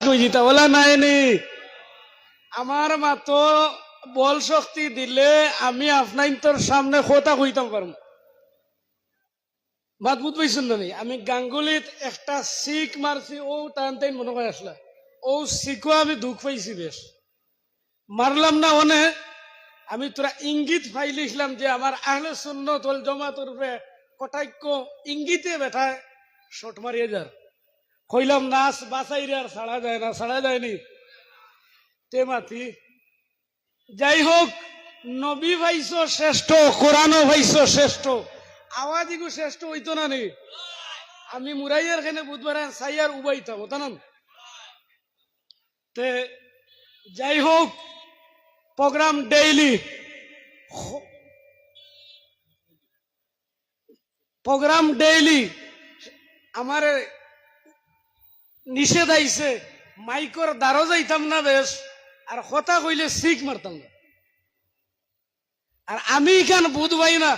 বুঝিতা বলা নাইনি আমার মাতো বল শক্তি দিলে আমি আপনার তোর সামনে কথা কইতাম পারবো বাদ বুঝ পাইছেন না আমি গাঙ্গুলিত একটা শিখ মারছি ও টান টাইম মনে করে আসলা ও শিখো আমি দুঃখ পাইছি বেশ মারলাম না অনে আমি তোরা ইঙ্গিত ফাইলিছিলাম যে আমার আহলে সুন্নাত ওয়াল জামাতের উপরে কটাক্য ইঙ্গিতে বেঠায় শট মারিয়ে যার কইলাম নাচ বাঁচাই রে আর ছাড়া যায় না ছাড়া যায়নি তে মাতি যাই হোক নবী ভাইস শ্রেষ্ঠ কোরআনও ভাইস শ্রেষ্ঠ আওয়াজিগু শ্রেষ্ঠ হইতো না নি আমি মুরাইয়ার খানে বুধবার সাইয়ার উবাইতাম ওটা না তে যাই হোক প্রোগ্রাম ডেইলি আমার নিষেধ আইছে মাইকর দ্বারও যাইতাম না বেশ আর কথা কইলে শিখ মারতাম না আর আমি এখান বুধবাই না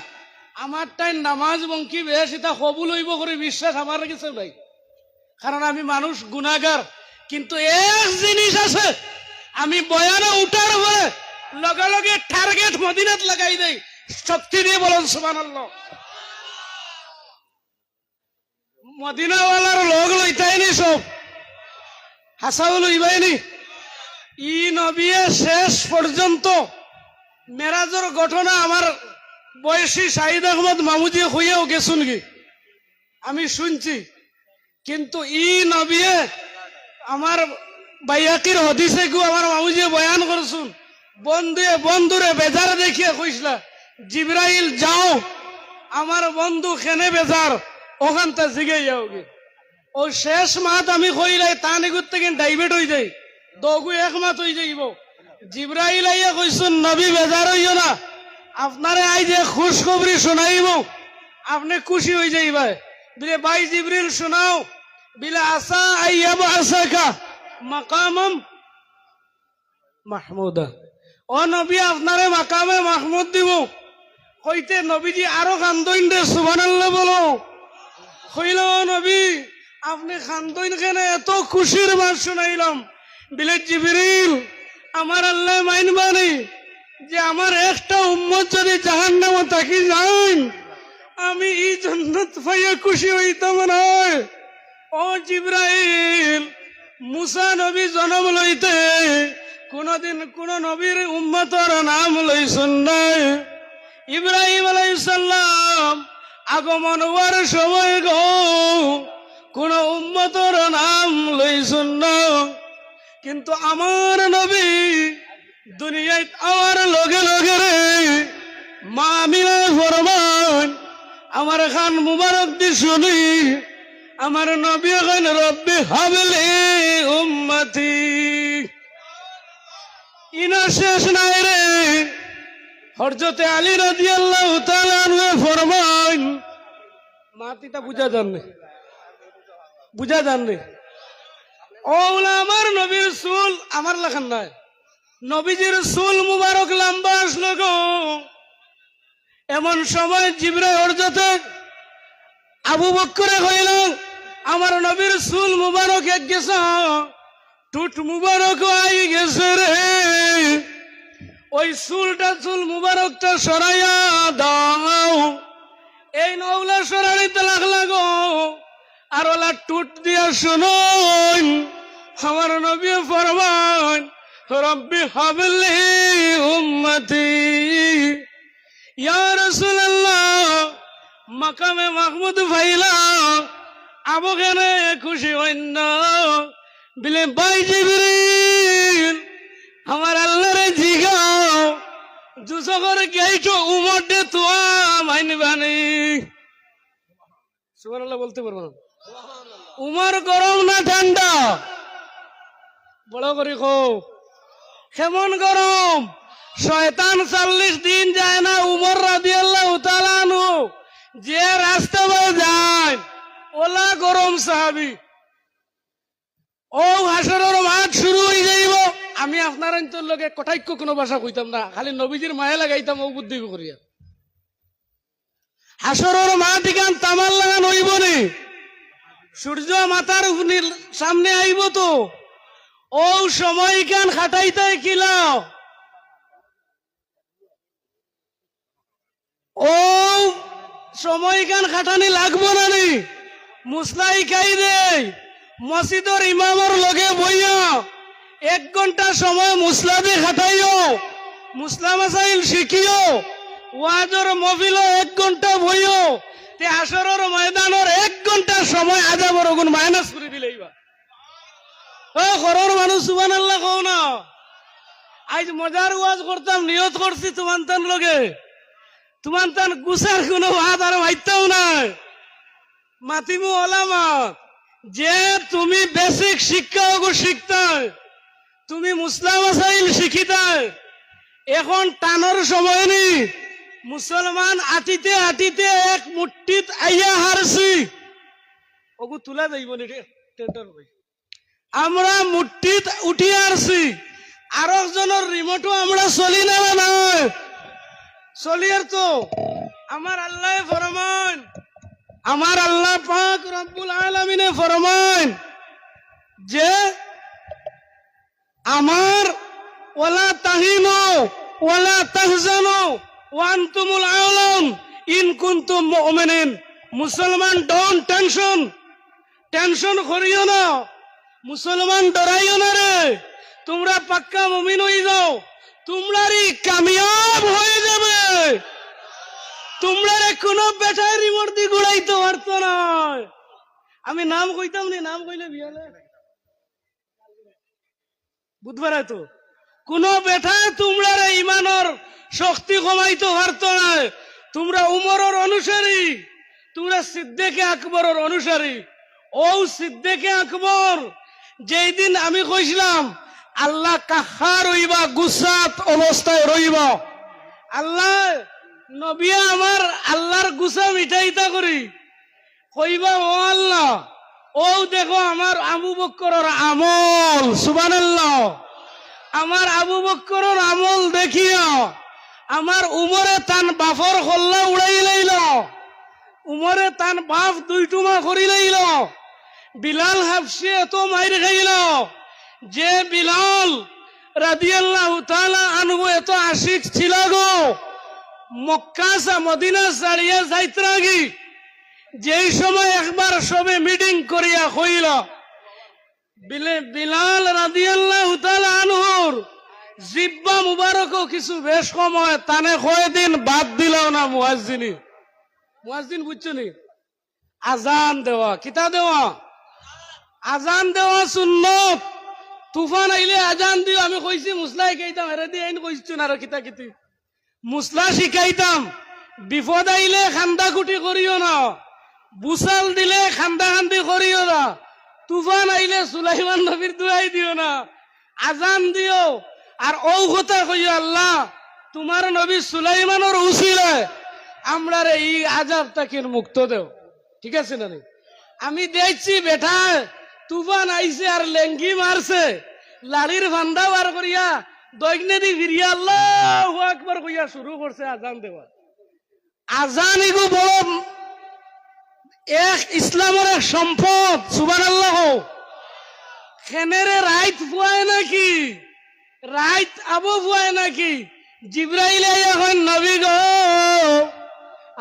আমার টাইম নামাজ বঙ্কি বেশ এটা কবুল হইব করে বিশ্বাস আমার কিছু নাই কারণ আমি মানুষ গুনাহগার কিন্তু এক জিনিস আছে আমি বয়ানে উঠার পরে লগে লগে টার্গেট মদিনাত লাগাই দেই শক্তি দিয়ে বলেন সুবহানাল্লাহ মদিনাওয়ালার লোক লইতাইনি সব হাসাউল ইবাইনি ই নবিয়ে শেষ পর্যন্ত মেরাজের ঘটনা আমার বয়সী শাহিদ আহমদ মামুজি হইয়াও গেছুন কি আমি শুনছি কিন্তু ই নবিয়ে আমার বাইয়াকির হদিসে গু আমার মামুজি বয়ান করছুন বন্ধুরে বেজার দেখিয়ে কইসলা জিব্রাইল যাও আমার বন্ধু খেনে বেজার ওখান তা জিগে যাওগে ও শেষ মাত আমি কইলাই তা নিগুত থেকে ডাইভেট হয়ে যাই দগু এক মাত হয়ে যাইব জিব্রাইল আইয়া কইছুন নবী বেজার হইও না আপনারে আই যে খুশখবরি শোনাইব আপনি খুশি হয়ে যাইবা বিলে ভাই জিব্রিল শোনাও বিলে আসা আইয়াব আসাকা মাকামাম মাহমুদা ও নবী আপনারে মাকামে মাহমুদ দিব কইতে নবীজি আরো কান্দইন দে সুবহানাল্লাহ বলো কইল নবী আপনি কান্দইন কেন এত খুশির মাস শুনাইলাম বিলে জিবরিল আমার আল্লাহ মাইনবানি যে আমার একটা উম্মত যদি জাহান্নামে থাকি যান আমি এই জান্নাত পাইয়া খুশি হইতাম না ও জিবরাইল মুসা নবী জন্ম লইতে কোনদিন কোন নবীর উম্মতের নাম লইছেন না ইব্রাহিম আলাইহিস সালাম আগমন হওয়ার সময় গো কোন উম্মতের নাম লইছেন না কিন্তু আমার নবী দুনিয়ায় আমার লগে লগে রে মা আমিনা ফরমান আমার খান মুবারক দি শুনি আমার নবী খান রব্বি হাবলি উম্মতি ইনা শেষ নাই রে হযরত আলী রাদিয়াল্লাহু তাআলা আনহু ফরমান মাতিটা বুঝা জাননে ওলা আমার নবীর চুল আমার লেখান নাই নবীজির চুল মুবারক লম্বা আসলো গো এমন সময় জিবরাইল হযরত আবু বকরে কইল আমার নবীর চুল মুবারক এক গেছে টুট মুবারক আই গেছে রে ওই চুল মুবারকটা সরাইয়া দাও এই নওলা সরাইতে লাগলো আর ওলা টুট দিয়া শুনুন আমার নবী ফরমান রব্বি হাবলি উম্মতি ইয়া রাসূলুল্লাহ মাকামে মাহমুদ ভাইলা আবু কেনে খুশি হইন বিলে ভাই জিবরিল আমার আল্লাহরে জিগাও দুসগর গেইটো উমর দে তোয়া মাইনবানি সুবহানাল্লাহ বলতে পারবো না উমর গরম না ঠান্ডা বড় করে কো কেমন গরম শয়তান 40 দিন যায় না উমর রাদিয়াল্লাহু তাআলা আনহু যে রাস্তা বয়ে যায় ওলা গরম সাহাবী ও হাসরের মাঠ শুরু হয়ে যাইব আমি আপনার অন্তর লগে কটাক্য কোনো ভাষা কইতাম না খালি নবীজির মায়া লাগাইতাম ও বুদ্ধি করিয়া হাসরের মাঠ গান তামাল লাগান হইব নি সূর্য মাথার সামনে আইব তো ও সময় কেন খাটাইতে কিলাও ও সময় কেন খাটানি লাগবো না নি মুসলাই খাই দে মসজিদর ইমামর লগে বইয়া 1 ঘন্টা সময় মুসলাদি খাটাইও মুসলা মাসাইল শিখিও ওয়াজর মফিল 1 ঘন্টা বইও তে আসরের ময়দানের 1 ঘন্টা সময় আজাবর গুণ মাইনাস করে দিলেইবা ও ঘরের মানুষ সুবহানাল্লাহ কও না আজ মজার ওয়াজ করতাম নিয়ত করছি তোমার তান লগে তোমার তান গুছার কোনো হাত আর মাইতাও নাই মাতিমু ওলামা যে তুমি বেসিক শিক্ষা শিখতাই তুমি মুসলা মাসাইল শিখিতাই এখন টানোর সময় নি মুসলমান আটিতে আটিতে এক মুঠিত আইয়া হারছি ওগু তুলা যাইব নি টেন্ডার ভাই আমরা মুঠিত উঠি আসছি আর একজনের রিমোটও আমরা চলি না নয় চলিয়ার তো আমার আল্লাহ ফরমান আমার আল্লাহ পাক রব্বুল আলামিনে ফরমান যে আমার ওয়ালা তাহিনু ওয়ালা তাহজানু ওয়া আনতুমুল আউলাম ইন কুনতুম মুমিনিন মুসলমান ডোন্ট টেনশন করিও না মুসলমান ডরাইও না রে তোমরা পাক্কা মুমিন হয়ে যাও তোমরারই কামিয়াব হয়ে যাবে তোমরা কোনো বেটার রিমোট দিয়ে ঘুরাইতে পারতো না আমি নাম কইতাম নি নাম কইলে বিয়ালে বুধবার তো কোন বেটা তোমরা ইমানর শক্তি কমাইতে পারতো না তোমরা উমরের অনুসারী তোমরা সিদ্দিকে আকবরের অনুসারী ও সিদ্দিকে আকবর যেই দিন আমি কইছিলাম আল্লাহ কাহার রইবা গুসাত অবস্থায় রইবা আল্লাহ নবিয়া আমার আল্লাহর গুসা মিঠাইতা করি কইবা ও আল্লাহ ও দেখো আমার আবু বকরের আমল সুবহানাল্লাহ আমার আবু বকরের আমল দেখিয়া আমার উমরে তান বাফর খল্লা উড়াই লাইল উমরে তান বাপ 2 টুমা করি লাইল বিলাল হাফসি এত মাইর খাইল যে বিলাল রাদিয়াল্লাহু তাআলা আনহু এত আশিক ছিল গো মক্কা সা মদিনা ছাড়িয়া যাইতে লাগি যেই সময় একবার সবে মিটিং করিয়া কইল বিলাল রাদিয়াল্লাহু তাআলা আনহুর জিব্বা মুবারকও কিছু বেশ সময় তানে কয়দিন বাদ দিলাও না মুয়াজ্জিন বুঝছো নি আজান দেওয়া কিতা দেওয়া আজান দেওয়া সুন্নত তুফান আইলে আজান দিও আমি কইছি মুসলাই কইতাম হেরে দি আইন কইছো না আর কিতা কিতি মুসলা শিখাইতাম বিপদ আইলে খান্দা কুটি করিও না বুসাল দিলে খান্দা খান্দি করিও না তুফান আইলে সুলাইমান নবীর দুয়াই দিও না আজান দিও আর ও কথা কইও আল্লাহ তোমার নবী সুলাইমানের উসিলে আমরা এই আযাব থেকে মুক্ত দেও ঠিক আছে না আমি দেখছি বেটা তুফান আইছে আর লেঙ্গি মারছে লাড়ির ভান্ডা বার করিয়া দৈগ্নে দি ফিরিয়া আল্লাহু আকবার কইয়া শুরু করছে আজান দেওয়া আজান এগো বড় এক ইসলামের এক সম্পদ সুবহানাল্লাহ খেনেরে রাইত ফুয়ায় নাকি রাইত আবু ফুয়ায় নাকি জিব্রাইল এখন নবী গো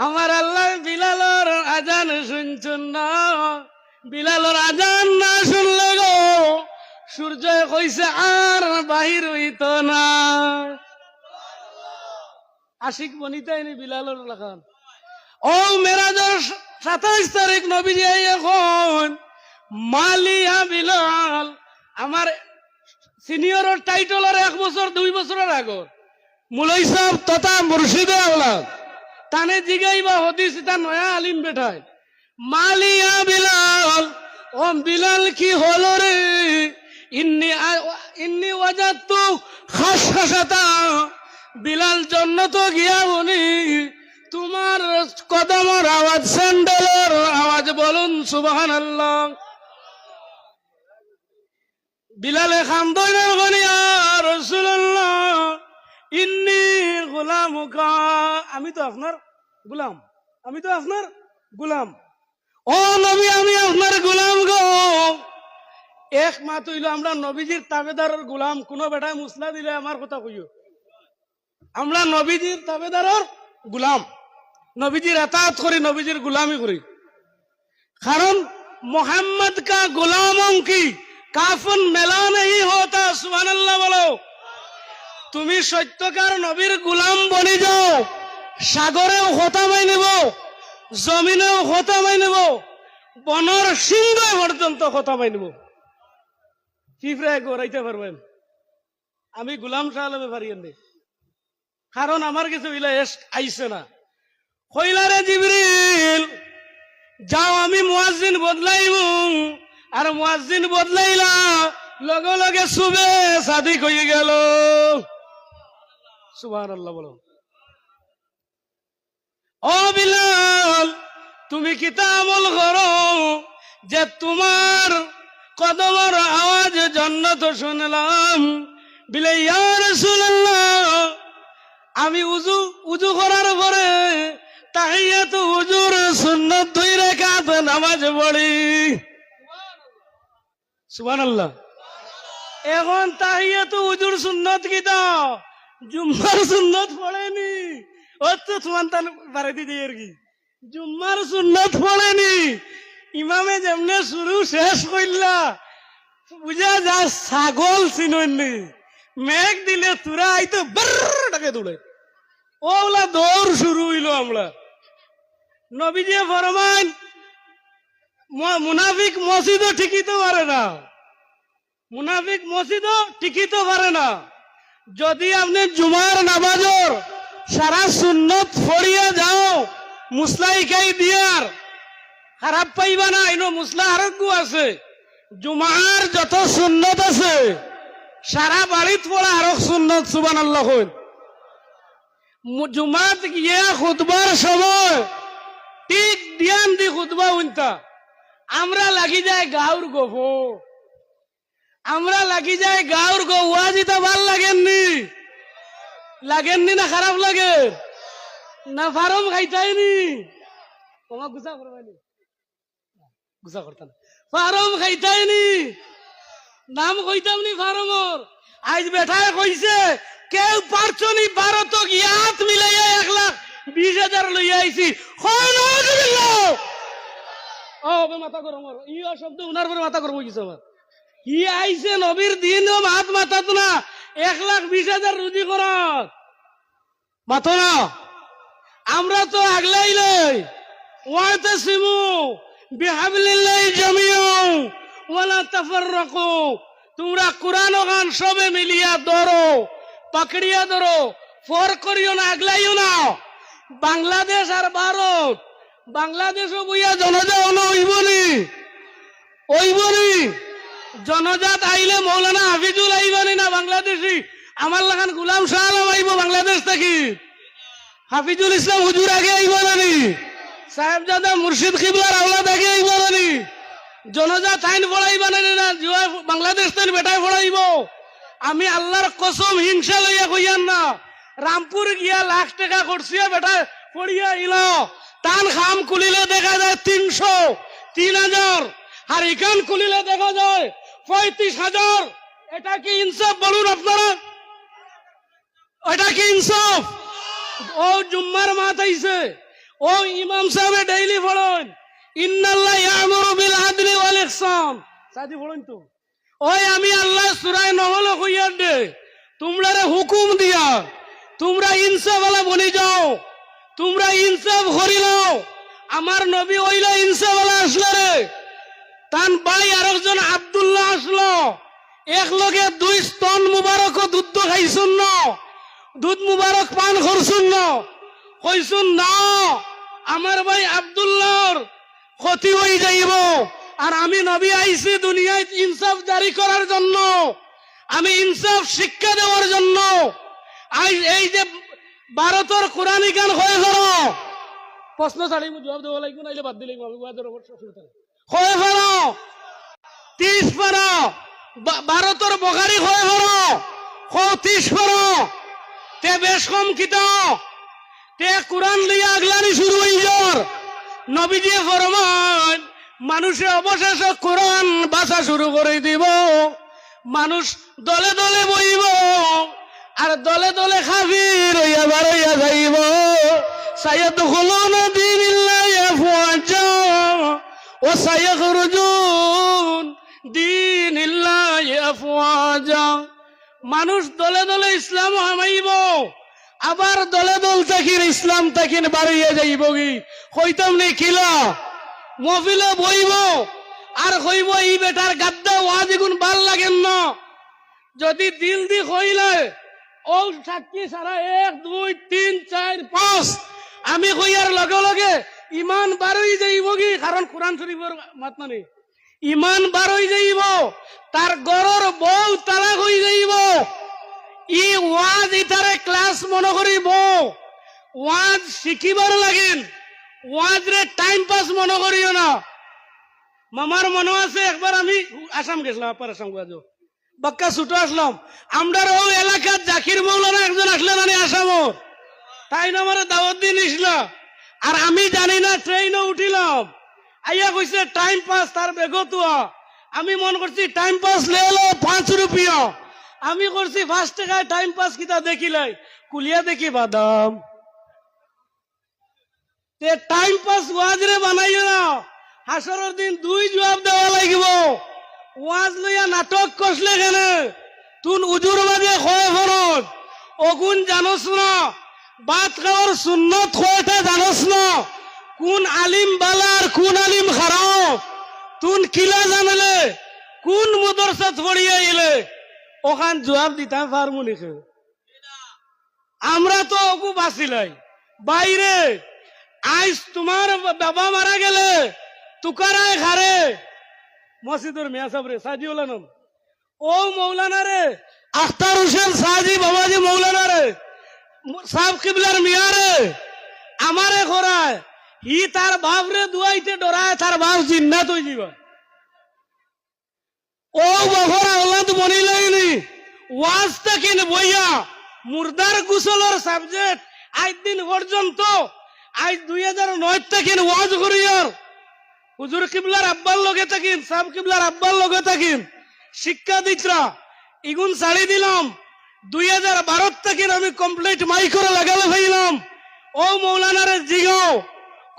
আমার আল্লাহ বিলালর আজান শুনছুন না বিলালর আজান না শুনলে গো সূর্য কইছে আর বাহির হইত না আশিক বনিতাইনি বিলালর লাগান ও মেরাজের 27 তারিখ নবীজি এখন মালিয়া বিলাল আমার সিনিয়রের টাইটলের 1 বছর 2 বছরের আগর মুলাই সাহেব তথা মুর্শিদে আওলাদ তানে জিগাইবা হদিস তা নয়া আলিম বেটায় মালিয়া বিলাল ও বিলাল কি হলো রে ইন্নি ওয়াজাদতু খাসখাসাতা বিলাল জন্নত গিয়া বলি তোমার কদমের আওয়াজ স্যান্ডেলের আওয়াজ বলুন সুবহানাল্লাহ বিলালে খামদইনের গনিয়া রাসূলুল্লাহ ইন্নি গোলামুকা আমি তো আপনার গোলাম ও নবী আমি আপনার গোলাম গো এক মাত হইল আমরা নবীজির তাবেদারের গোলাম। কোন বেটায় মুসলা দিলে আমার কথা কইও, আমরা নবীজির তাবেদারের গোলাম, নবীজির এতাত করি, নবীজির গোলামি করি। কারণ मोहम्मद का गुलामों की काफन मेला नहीं होता। सुबहानाल्लाह बोलो। তুমি সত্যকার নবীর গোলাম বনি যাও, সাগরেও খতামাই নেব, জমিনেও খতামাই নেব, বনর সিংহ পর্যন্ত খতামাই নেব। পিঁপড়ায় গড়াইতে পারবেন, আমি গোলাম সাহেব পারিয়েন নি। কারণ আমার কিছু আইসে না। কইলারে জিবরিল যাও আমি মুয়াজ্জিন বদলাইব, আর মুয়াজ্জিন বদলাইলা লগে লগে সুবে সাদিক হয়ে গেল। সুবহানাল্লাহ বলো। ও বিলাল তুমি কিতা আমল করো যে তোমার কদমের আওয়াজ জান্নাত শুনলাম। বিলে ইয়া রাসূলুল্লাহ আমি উযু করার পরে তাহিয়াতু উজুর সুন্নাত 2 রাকাত নামাজ পড়ি। সুবহানাল্লাহ। এখন তাহিয়াতু উজুর সুন্নাত কিতা? জুম্মার সুন্নাত পড়েনি। অত তোমার তান বাড়াইতে দিই আর কি, জুম্মার সুন্নাত পড়েনি। ইমামে যেমনে শুরু শেষ কইলা বুঝা যা ছাগল চিননি। মেঘ দিলে তুরা আইতো ডাকে দৌড়ে, ওলা দৌড় শুরু হইল। আমরা নবীজি ফরমান মুনাফিক মসজিদও ঠিকিতে পারে না, মুনাফিক মসজিদও ঠিকিতে পারে না। যদি আপনি জুমার নামাজর সারা সুন্নত ফড়িয়া যাও, মুসলাই খাই দিয়ার খারাপ পাইবা না। ইনো মুসলা আরোগ্য আছে, জুমার যত সুন্নত আছে সারা বাড়িত পড়া আরো সুন্নত। সুবহানাল্লাহ। জুমাত গিয়ে খুতবার সময় ঠিক ধ্যান দি খুতবা উনতা। আমরা লাগি যায় গাঁর গোফো, আমরা লাগি যায় গাঁর গো। ওয়াজিটা ভাল লাগেননি? লাগেননি না খারাপ লাগে না? ফারম খাইতাইনি? তোমার গুছা করবানি, গুছা করতাম। ফারম খাইতাইনি? নাম কইতাম নি ফারমর? আজ বেঠায় কইছে কেউ পারছো নি ভারত ইয়াত মিলাইয়া 1,20,000 লইয়া আইছি। মাথা গরম, ইয়া শব্দ উনার পরে মাথা গরম হয়েছে আমার। ই আইছে নবীর দিন হাত মাথাত না 1,20,000 রুজি করাত মাথো না। আমরা তো আগলাইলাই ওয়াতাসিমু বিহাবলিল্লাহি জামিআন ওয়ালা তাফাররাকু। তোমরা কোরআন ও গান সবে মিলিয়া ধরো, পাকড়িয়া ধরো, ফর করিও না, আগলাইও না। বাংলাদেশ আর ভারত, বাংলাদেশও বইয়া জনজাত হইবনি, ওইবনি। জনজাত আইলে মৌলানা হাফিজুল আইবানি না বাংলাদেশি? আমার লাগান গুলাম শাহ আলম আইব বাংলাদেশ থেকে, হাফিজুল ইসলাম হুজুর আগে আইব নানি, সাহেবজাদা মুর্শিদ কিবলার আওলাদ আগে আইব নানি? জনজাত আইন পড়াইবা নানি না বাংলাদেশ থেকে বেটায় পড়াইব? আমি আল্লাহর কসম হিংসা লইয়া কইয়ান না। রামপুর গিয়া লাখ টাকা করছি বেটা পড়িয়া ইল, টান খাম খুলিলে দেখা যায় 300, 3,000, আর ইকান খুলিলে দেখা যায় 35,000। এটা কি ইনসাফ বলুন আপনারা? এটা কি ইনসাফ? ও জুম্মার মাত আইছে, ও ইমাম সাহেব ডেইলি পড়েন ইন্নাল্লাহ ইয়ামুরু বিল আদলি ওয়াল ইহসান। সাদি পড়েন তো। ওই আমি আল্লাহ সূরা নহল কইয়া দে তোমরা হুকুম দিয়া তোমরা ইনসাফ ওয়ালা বনি যাও, তোমরা ইনসাফ করি নাও। আমার নবী ওইলা ইনসাফ ওয়ালা আসলো রে, তান ভাই আরেকজন আব্দুল্লাহ আসলো, একলগে 2 স্তন মুবারক দুধ খাইছুন না, দুধ মুবারক পান করছুন না, কইছুন না আমার ভাই আব্দুল্লাহর ক্ষতি হয়ে যাইব। আর আমি নবী আইছি দুনিয়ায় ইনসাফ জারি করার জন্য, আমি ইনসাফ শিক্ষা দেওয়ার জন্য। এই যে ভারতের কোরআনী গান হয়ে ফেরো, প্রশ্ন ছাড়ি জবাব দেওয়া লাগবে, নাইলে বাদ দিলে হয়ে ফেরো 30 ফেরো, ভারতের বখারি হয়ে ফেরো 30 ফেরো। তে বেশ কম কিতা তে কোরআন লিয়া আগলানি শুরু হয়ে যার। নবীজি ফরমান মানুষে অবশেষে কোরআন বাঁচা শুরু করে দিব, মানুষ দলে দলে বইব আর দলে দলে কাফির হইয়া বাড়াইয়া যাইব। সায়াদখুলুনা দীনিল্লাহি আফওয়াজা ওয়া সায়াখরুজুন দীনিল্লাহি আফওয়াজা। মানুষ দলে দলে ইসলাম হামাইব, আবার দলে দল থাকিন ইসলাম থাকিন বাড়িয়ে যাইব। কি কইতাম নি কিলা মফিলে বইব আর কইব এই বেটার গাদ্দা ওয়াজ এগুন ভাল লাগেন না। যদি দিল দি কইলে ও সাক্ষী সারা 1 2 3 4 5 আমি কইয়ার লগে লগে ইমান বাড়ই যাইব। কি কারণ কোরআন শরীফের মাত মানে ইমান বাড়ই যাইব, তার গরর বউ তালাক হয়ে যাইব। ই ওয়াজ ইতারে ক্লাস মনে করিব, ওয়াজ শিখিবার লাগেন, ওয়াজ রে টাইম পাস মনে করিও না। মামার মনে আছে একবার আমি আসাম গেছিলাম, আপার আসাম গেছো বাক্কা ছুটো আসলাম। আমরা ও এলাকার জাকির মৌলানা একজন আসলেন আমি আসামর, তাই না আমার দাওয়াত দিয়ে নিছিল। আর আমি জানি না ট্রেনও উঠিলাম, আইয়া কইছে টাইম পাস তার বেগতুয়া। আমি মন করছি টাইম পাস লেলো 5 রুপিয়া। আমি করছি 5 টাকায় টাইম পাস কিতা দেখিলাই, কুলিয়া দেখি বাদাম। তে টাইম পাস ওয়াজ রে বানাইও না, হাসরের দিন 2 জবাব দেওয়া লাগিব। ওয়াজ লইয়া নাটক কষলে কেনে তুন উজুর বাজে খয় ফরজ অগুন জানোস না, ভাত খাওয়ার সুন্নত খয়টা জানোস না, কোন আলিম বালার কোন আলিম খারাপ তুন কিলা জানলে, কোন মদরসাত পড়িয়া এলে ওখান জবাব দিতাম পারমু নিকে। আমরা তো ওগু বাঁচিলাই বাইরে। আইস তোমার বাবা মারা গেলে তুকারায় খারে মসজিদের মিয়া সাহেব রে সাজি নাম ও মৌলানা রে আখতার হোসেন সাজি বাবাজি মৌলানা রে সাহেব কিবলার মিয়া রে আমারে খরায় হি তার বাপ রে দুয়াইতে ডরায়, তার বাপ জিন্নাত হয়ে যাবে। ও বাবার আওলাদ বনিলাইনি ওয়াজ তাকিন বইয়া মুর্দার গুসলের সাবজেক্ট আজ দিন পর্যন্ত আজ 2009 তাকিন ওয়াজ করিয়ার হুজুর কিবলার আব্বার লগে তাকিন সাহেব কিবলার আব্বার লগে তাকিন শিক্ষা দিতরা ইগুন ছাড়ি দিলাম। 2012 তাকিন আমি কমপ্লিট মাই করে লাগালে ভাইলাম। ও মৌলানারে জিগাও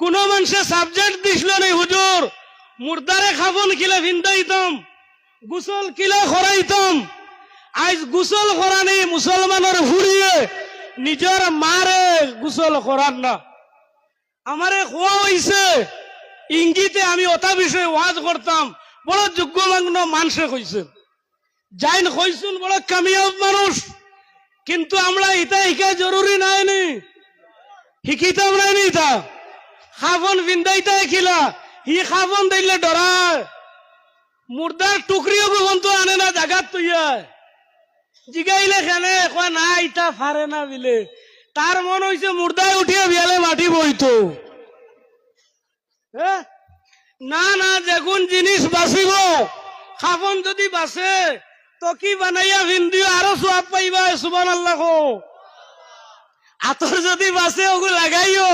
কোন মানুষে সাবজেক্ট দিছিল নাই হুজুর মুর্দারে খাবন কিলা ভিন্দাইতাম, গুসল কিলা খরাইতাম। আজ গুসল খরা নেই মুসলমানের ফুরিয়ে নিজের মারে গুসল খরান না। আমারে খোয়া হইছে ইঙ্গিতে আমি ওটা বিষয়ে ওয়াজ করতাম, বড় যোগ্যমান্য মানুষে কইছে যাইন কইছুন বড় কামিয়াব মানুষ, কিন্তু আমরা ইটা শিকা জরুরি নাই নি শিকিতাম নাই নি ইটা খাবন ভিন্দাইতা খিলা হি খাবন দিলে ডরায় মুর্দার টুকরিও বন্ধু আনে না জাগাত তুইয়ায় জিগাইলে খেনে কয় না ইটা ফারে না বিলে তার মন হইছে মুর্দায় উঠিয়া বিয়ালে মাটি বইতো। না না যেগুন জিনিস বাঁচিব খাবন যদি বাঁচে তো কি বানাইয়া ভিন্দিও আরো সোয়াব পাইবা সুবহানাল্লাহ। আতর যদি বাঁচে ওগু লাগাইও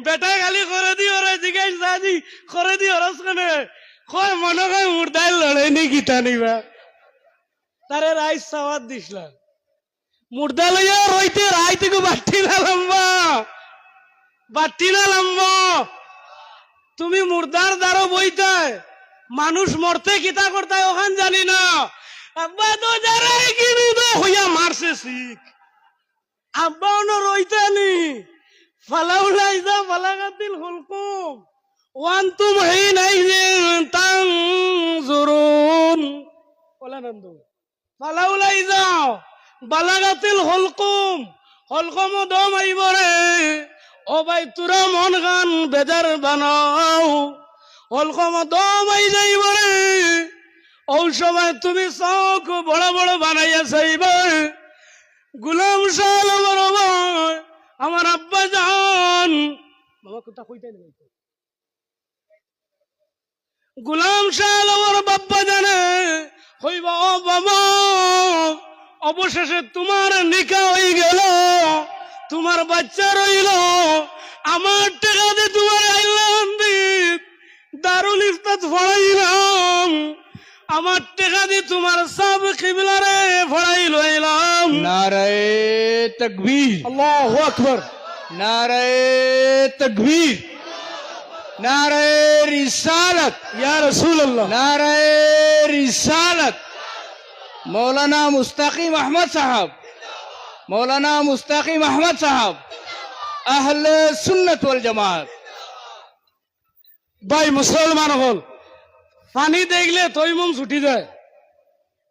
বেটা খালি করে দিও রে জিগাই সাজি করে দিও রস কানে কয় মনে কয় মুর্দায় লড়াই নি গীতা নিবা তারে রাইস সাওয়াত দিসলা মুর্দা লইয়া রইতে রাইতে বাট্টি না লম্বা বাট্টি না লম্বা। তুমি মুর্দার দ্বারো বইতায় মানুষ মরতে কিতা করতায় ওখান জানি না। আব্বা তো যারা কিনি তো হইয়া মারছে শিখ আব্বা অন্য রইতানি ফালাউলাই যা ফালাগাতিল হুলকুম ওয়ান্তুম হিনাইযিন তানজুরুন বলা নন্দ ফালাউলাই যাও বালাগাতিল হুলকুম হুলকুম দম আইবরে ও ভাই তোরা মন গান বেজার বানাও হুলকুম দম আই যাইবরে ও সময় তুমি চোখ বড় বড় বানাইয়া চাইবে। গুলাম শাহ আমার আব্বা জান বাবা কথা কইতে গুলাম শাহ আমার বাপ্পা জানে হইব ও বাবা অবশেষে তোমার নিকা হয়ে গেল, তোমার বাচ্চা রইল, আমার টাকাতে তোমার আইলাম দারুল ইফতাত ফড়াইলাম আমার টেকা দি তোমার সব কিবলারে ফড়াই লইলাম নারায়ে তাকবীর আল্লাহু আকবার নারায়ে তাকবীর নারায়ে রিসালাত ইয়া রাসূলুল্লাহ নারায়ে রিসালাত মৌলানা মুস্তাকিম আহমদ সাহেব মৌলানা মুস্তাকিম আহমদ সাহেব আহলে সুন্নাত ওয়াল জামাত ভাই মুসলমান হল পানি দেখলে তৈমুম ছুটি যায়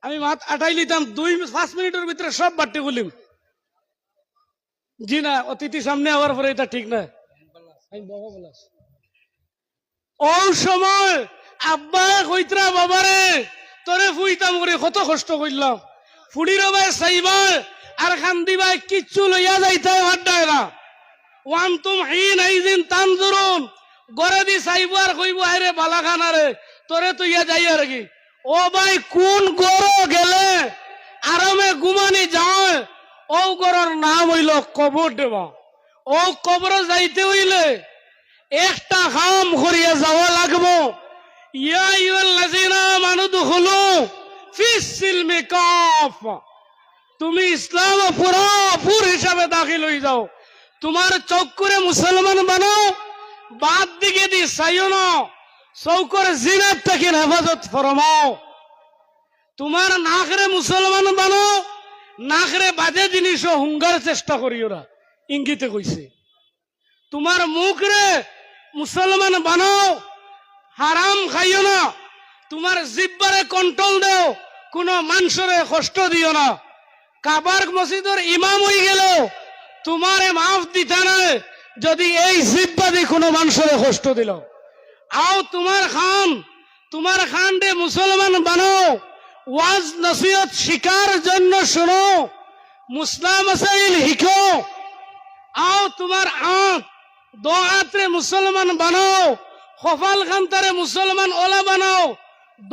আমি মাত আটাই লিতাম 5 মিনিটের ভিতরে সব বাট্টি খুলিম জি না অতিথি সামনে আওয়ার পরে এটা ঠিক না ও সময় আব্বা কইতরা বাবারে তোরে ফুইতাম করে কত কষ্ট করলাম ফুড়ির ভাই সাইবার আর খান্দি ভাই কিচ্ছু লইয়া যাইতে হাড্ডায় না ওয়ান তুম হিন আইজিন তানজুরুন গরে দি সাইব আর কইব আরে বালাখানা রে তোরে তো ইয়া যাই আর কি ও ভাই কোন গরো গেলে আরামে ঘুমানি যায় ও গরর নাম হইল কবর দেবা ও কবর যাইতে হইলে একটা কাম করিয়া যাওয়া লাগবো ইয়া আইয়ুহাল্লাযীনা আমানু দুখুলু ফিস সিলমি কাফা তুমি ইসলাম পুরোপুর হিসাবে দাখিল হয়ে যাও তোমার চোখ করে মুসলমান বানাও বাদ দিকে দি চাইও না চৌকর জিনাত থেকে হেফাজত ফরমাও তোমার নাকরে মুসলমান বানাও নাকরে বাজে জিনিস হুঙ্গার চেষ্টা করিও না ইঙ্গিতে কইছে তোমার মুখরে মুসলমান বানাও হারাম খাইও না তোমার জিব্বারে কন্ট্রোল দেও কোনো মানুষরে কষ্ট দিও না কাবার মসজিদের ইমাম হয়ে গেল তোমারে মাফ দিতে নাই যদি এই জিব্বা দিয়ে কোনো মানুষের কষ্ট দিল আও তোমার খান রে মুসলমান বানাও ওয়াজ নসিহত শিকার জন্য শুনো মুসলাম মাসাইল শিখো আও তোমার দোয়াতরে মুসলমান বানাও খফাল খান্তারে মুসলমান ওলা বানাও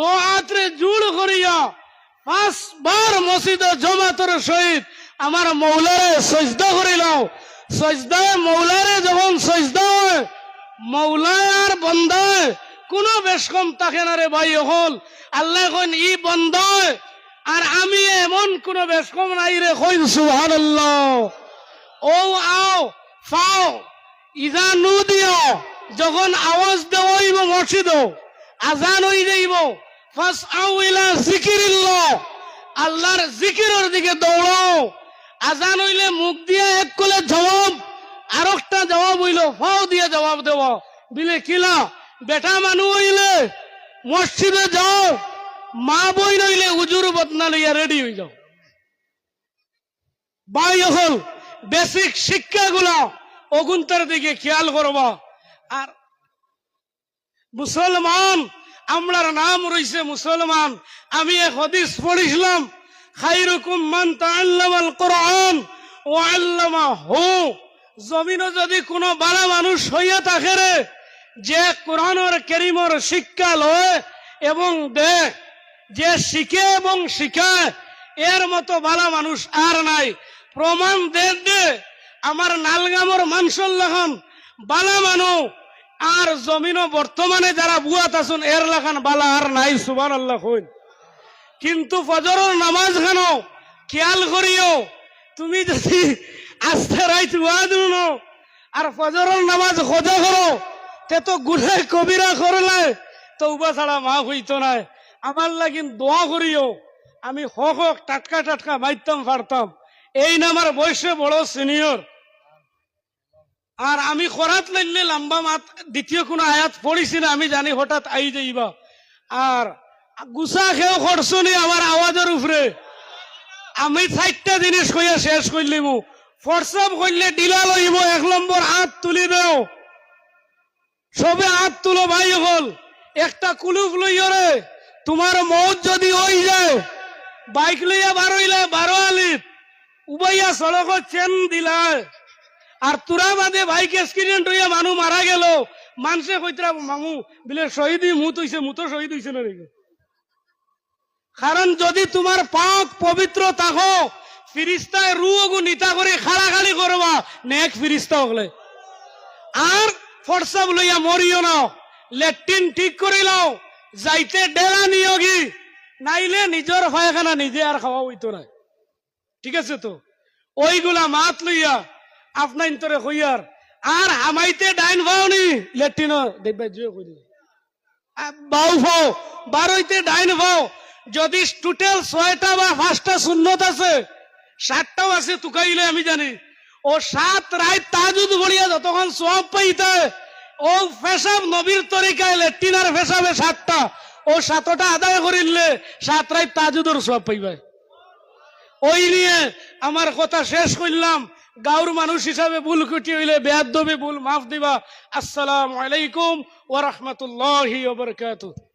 দোয়াতরে জুড় করিয়া 5 বার মসজিদে জমাতের সহিত আমার মৌলারে সজদা করিলাও সজদায় মৌলারে যখন সজদা হয় মৌলায় আর বন্দায় কোনো বেশকম থাকে না রে ভাই হল আল্লাহ কইন ই বন্দায় আর আমি এমন কোনো বেশকম নাই রে কইন সুবহানাল্লাহ ও আও ফাও ইজা নুদিয়া যখন আওয়াজ দেওয়া হইব মসজিদ আজান হই যাইব ফাসআউ ইলা যিকিরিল্লাহ আল্লাহর জিকিরের দিকে দৌড়াও আজান হইলে মুখ দিয়ে এক কলে জবাব আর একটা জবাব হইল ফাও দিয়ে জবাব দেওয়া বিলে কিলা বেটা মানুষ হইলে মসজিদে যাও মা বই নইলে উজুর বদনা লইয়া রেডি হয়ে যাও ভাই হল বেসিক শিক্ষাগুলা অগুন্তার দিকে খেয়াল করবা আর মুসলমান আমরার নাম রইছে মুসলমান আমি এক হাদিস পড়িছিলাম খায়রুকুম মান তাআল্লামাল কোরআন ওয়া আল্লামাহু জমিনে যদি কোনো বালা মানুষ হইয়া থাকে রে যে কোরআনের কারীমের শিক্ষা লয় এবং দে যে শিখে এবং শিখায় এর মতো বালা মানুষ আর নাই প্রমাণ দে আমার নালগামর মানুষের লাগান বালা মানুষ আর জমিনও বর্তমানে যারা বুয়াত আছেন এর লাগান বালা আর নাই সুবহানাল্লাহ কইন কিন্তু ফজরের নামাজ খান খেয়াল করিও তুমি যদি আস্তে রাইত ওয়াদুন আর ফজরের নামাজ খোঁজা করো তে তো গুনাহ কবিরা করলে তওবা ছাড়া মাফ হইতো না আমার লাগিন দোয়া করিও আমি হক টাটকা মাইতাম পারতাম এই নামার বয়সে বড় সিনিয়র আর আমি খরাত লাইলে লম্বা মাত দ্বিতীয় কোনো আয়াত পড়িছি না আমি জানি হঠাৎ আই যাইবা আর গুছা খেয়েও খরচনি আমার আওয়াজের উপরে আমি 4টা জিনিস কইয়া শেষ করলিম ফরসাপ করলে ডিলা লইব 1 নম্বর হাত তুলি দেও সবে হাত তুলো ভাই হল একটা কুলুপ লইও রে তোমার মৌত যদি হই যায় বাইক লইয়া বার হইলে 12 আলিত উবাইয়া সড়ক চেন দিলায় আর তোরা বাদে বাইক অ্যাক্সিডেন্ট হইয়া মানুষ মারা গেল মানুষে কইতরা মামু বিলে শহীদই মুত হইছে মুতো শহীদ হইছে না রে কারণ যদি তোমার পাক পবিত্র থাকো ফিরিস্তায় রুগু নিতা করে খাড়াখাড়ি করবা নেক ফিরিস্তা হলে আর ফরসাব লইয়া মরিও না লেট্রিন ঠিক করে লও, যাইতে ডেরা নিয়োগী, নাইলে নিজের পায়খানা নিজে আর খাওয়া হইতো না। ঠিক আছে তো, ওইগুলা মাত লইয়া আপনার ইন্তরে হইয়ার আর হামাইতে ডাইন ভাওনি লেট্রিন দেখবে জুয়ে করি বাউ ভাও বারোইতে ডাইন ভাও। যদি টোটাল 6টা বা 5টা সুন্নত আছে, 7টাও আছে তুকাইলে আমি জানি, ও 7 রাত তাহাজ্জুদ পড়িয়া যতক্ষণ সওয়াব পাইতে, ও পেশাব নবীর তরিকায় লেট্রিনার পেশাবে 7টা, ও 7টা আদায় করিলে 7 রাত তাহাজ্জুদের সওয়াব পাইবে। ওই নিয়ে আমার কথা শেষ করলাম। গাঁর মানুষ হিসাবে ভুল কুটি হইলে বেয়াদবি ভুল মাফ দিবা। আসসালামু আলাইকুম ওয়া রাহমাতুল্লাহি ওয়া বারাকাতুহু।